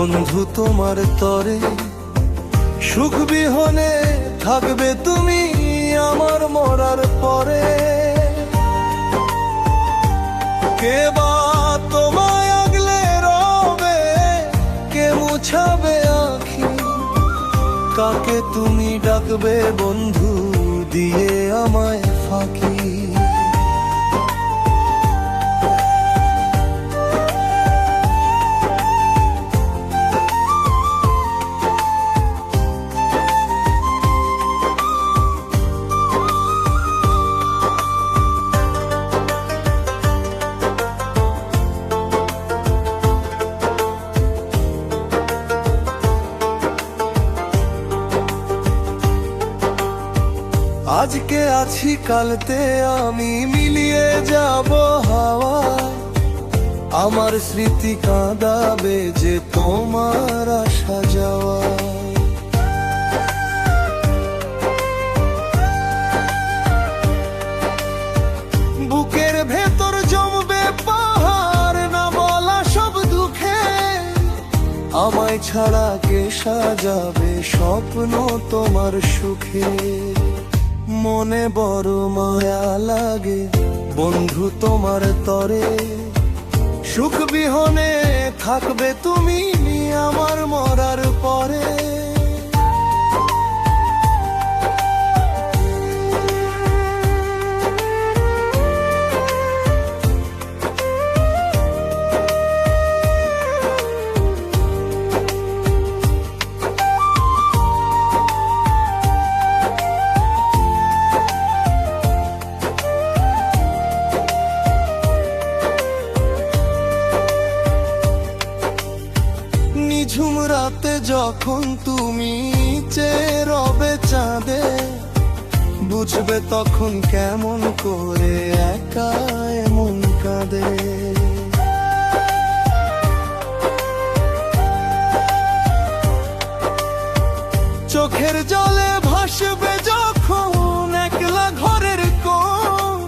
বন্ধু তোমার তরে, সুখ বিহনে থাকবে তুমি আমার মরার পরে। কে বা তোমায় আগলে রবে, কে মুছাবে আঁখি, কাকে তুমি ডাকবে বন্ধু দিয়ে আমায় ফাঁকি। আজকে আছি কালতে আমি মিলিয়ে যাব হাওয়া, আমার স্মৃতি কাঁদাবে যে তোমার আসা যাওয়া। বুকের ভেতর জমবে পাহাড়, না বলা সব দুঃখে, আমায় ছাড়া কে সাজাবে স্বপ্ন তোমার সুখে। মনে বড় মায়া লাগে বন্ধু তোমার তরে, সুখ বিহনে থাকবে তুমি আমার মরার পরে। নিঝুম রাতে যখন তুমি চেয়ে রবে চাঁদে, বুঝবে তখন কেমন করে একা এমন কাঁদে। চোখের জলে ভাসবে যখন একলা ঘরের কোণ,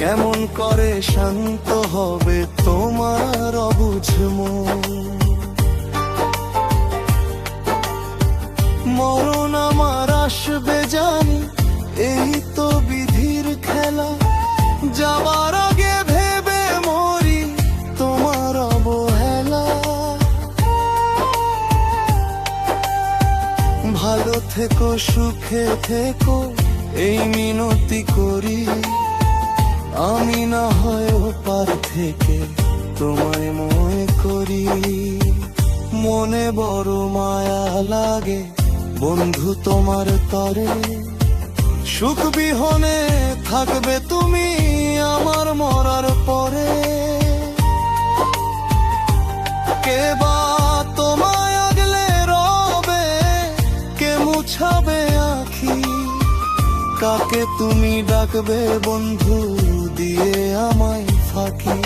কেমন করে শান্ত হবে তোমার অবুঝ মন। মরণ আমার আসবে জানি, এই তো বিধির খেলা, যাবার আগে ভেবে মরি তোমার অবহেলা। ভালো থেকো সুখে থেকো এই মিনতি করি, আমি না হয় ওপার থেকে তোমায় মনে করি। মনে বড় মায়া লাগে বন্ধু তোমার তরে, সুখ বিহনে থাকবে তুমি আমার মরার পরে। কে বা তোমায় আগলে রবে, কে মুছাবে আঁখি, কাকে তুমি ডাকবে বন্ধু দিয়ে আমায় ফাঁকি।